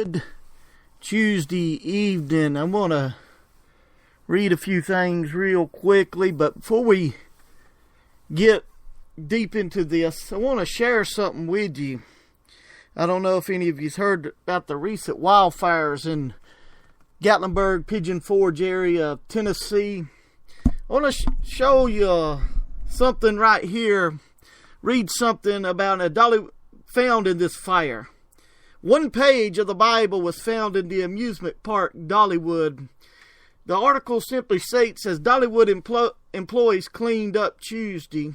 Good Tuesday evening. I want to read a few things real quickly, but before we get deep into this, I want to share something with you. I don't know if any of you've heard about the recent wildfires in Gatlinburg, Pigeon Forge area of Tennessee. I want to show you something right here. Read something about a dolly found in this fire. One page of the Bible was found in the amusement park Dollywood. The article simply states, as Dollywood employees cleaned up Tuesday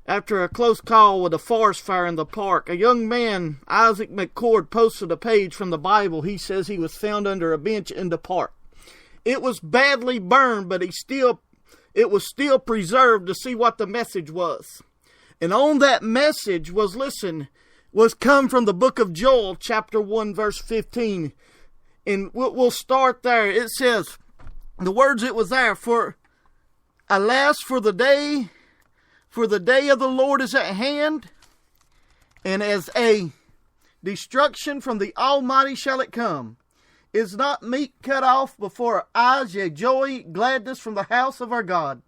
after a close call with a forest fire in the park. A young man, Isaac McCord, posted a page from the Bible. He says he was found under a bench in the park. It was badly burned, but it was still preserved to see what the message was. And on that message was come from the book of Joel, chapter 1, verse 15. And we'll start there. It says, the words it was there, for alas, for the day of the Lord is at hand, and as a destruction from the Almighty shall it come. Is not meat cut off before our eyes, yea, joy, gladness from the house of our God?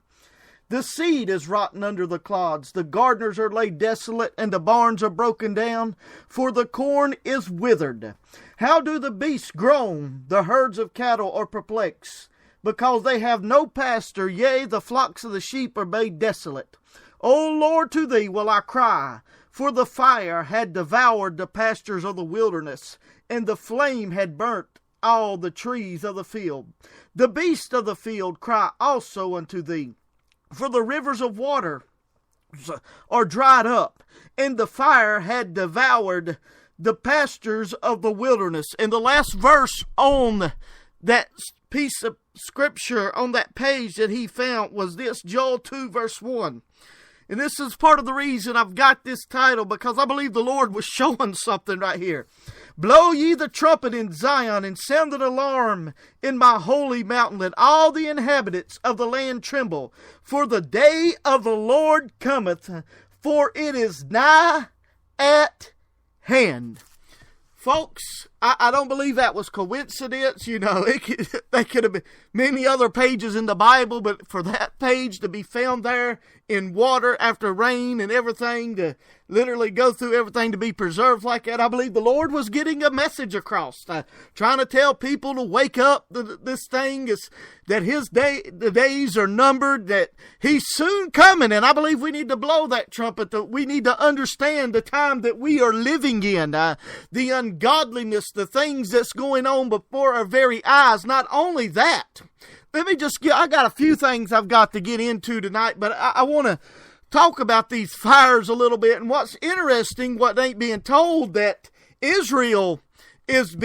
The seed is rotten under the clods, the gardeners are laid desolate, and the barns are broken down, for the corn is withered. How do the beasts groan? The herds of cattle are perplexed, because they have no pasture, yea, the flocks of the sheep are made desolate. O Lord, to thee will I cry, for the fire had devoured the pastures of the wilderness, and the flame had burnt all the trees of the field. The beasts of the field cry also unto thee, for the rivers of water are dried up, and the fire had devoured the pastures of the wilderness. And the last verse on that piece of scripture on that page that he found was this, Joel 2, verse 1. And this is part of the reason I've got this title, because I believe the Lord was showing something right here. Blow ye the trumpet in Zion, and sound an alarm in my holy mountain. Let all the inhabitants of the land tremble. For the day of the Lord cometh, for it is nigh at hand. Folks, I don't believe that was coincidence. You know, they could have been many other pages in the Bible, but for that page to be found there in water after rain and everything, to literally go through everything to be preserved like that, I believe the Lord was getting a message across, trying to tell people to wake up. This thing is that the days are numbered, that he's soon coming, and I believe we need to blow that trumpet. That we need to understand the time that we are living in, the ungodliness, the things that's going on before our very eyes. Not only that, I got a few things I've got to get into tonight, but I want to talk about these fires a little bit. And what's interesting, what ain't being told, that Israel is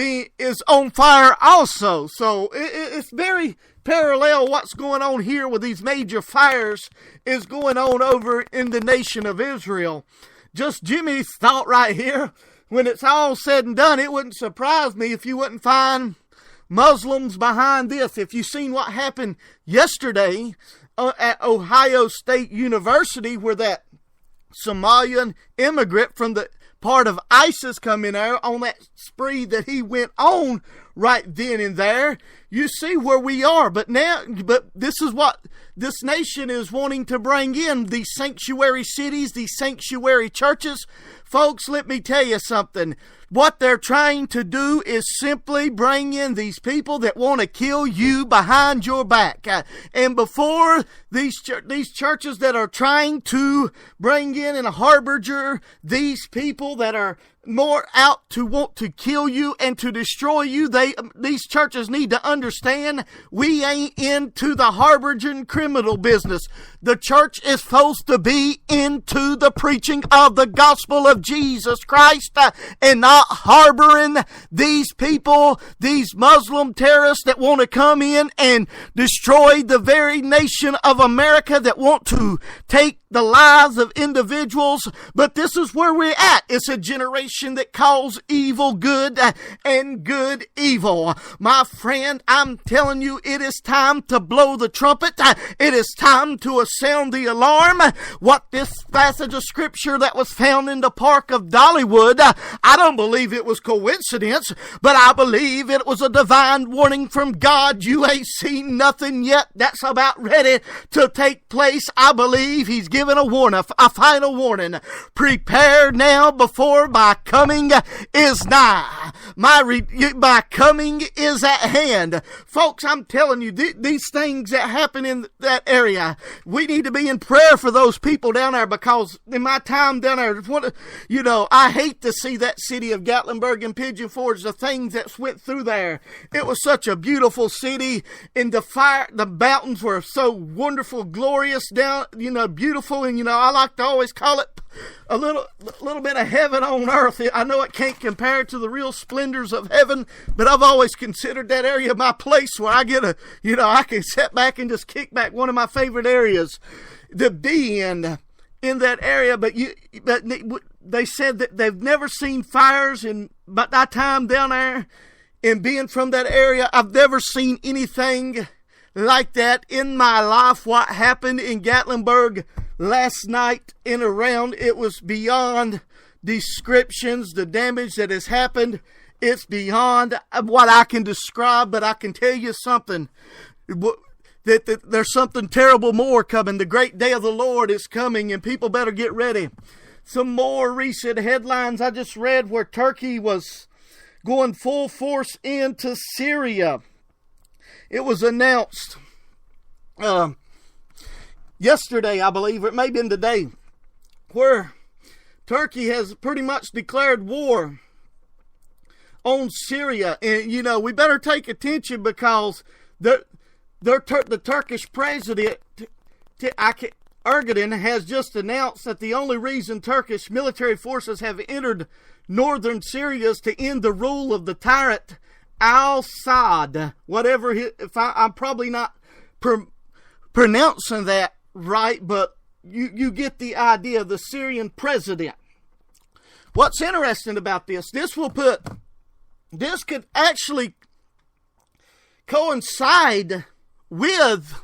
on fire also. So it's very parallel. What's going on here with these major fires is going on over in the nation of Israel. Just Jimmy's thought right here. When it's all said and done, it wouldn't surprise me if you wouldn't find Muslims behind this. If you seen what happened yesterday at Ohio State University, where that Somalian immigrant from the part of ISIS come in there on that spree that he went on right then and there, you see where we are. But this is what this nation is wanting to bring in, these sanctuary cities, these sanctuary churches. Folks, let me tell you something. What they're trying to do is simply bring in these people that want to kill you behind your back. And before these churches that are trying to bring in and harbinger these people that are more out to want to kill you and to destroy you, these churches need to understand we ain't into the harbinging criminal business. The church is supposed to be into the preaching of the gospel of Jesus Christ, and not harboring these people, these Muslim terrorists that want to come in and destroy the very nation of America, that want to take the lives of individuals. But this is where we're at. It's a generation destruction that calls evil good and good evil. My friend, I'm telling you, it is time to blow the trumpet. It is time to sound the alarm. What this passage of scripture that was found in the park of Dollywood, I don't believe it was coincidence, but I believe it was a divine warning from God. You ain't seen nothing yet that's about ready to take place. I believe he's given a warning, a final warning. Prepare now, before my coming is nigh. My coming is at hand. Folks, I'm telling you, these things that happen in that area, we need to be in prayer for those people down there, because in my time down there, I hate to see that city of Gatlinburg and Pigeon Forge, the things that went through there. It was such a beautiful city, and the mountains were so wonderful, glorious down, beautiful, and I like to always call it a little bit of heaven on earth. I know it can't compare to the real splendors of heaven, but I've always considered that area my place where I get I can sit back and just kick back. One of my favorite areas to be in that area. But they said that they've never seen fires in but that time down there, and being from that area, I've never seen anything like that in my life. What happened in Gatlinburg last night and around, it was beyond descriptions. The damage that has happened, it's beyond what I can describe, but I can tell you something, that there's something terrible more coming. The great day of the Lord is coming, and people better get ready. Some more recent headlines I just read where Turkey was going full force into Syria. It was announced yesterday, I believe, or it may have been today, where Turkey has pretty much declared war on Syria. And, we better take attention, because the Turkish president, Erdogan, has just announced that the only reason Turkish military forces have entered northern Syria is to end the rule of the tyrant al-Assad. I'm probably not pronouncing that right, but you get the idea. The Syrian president. What's interesting about this could actually coincide with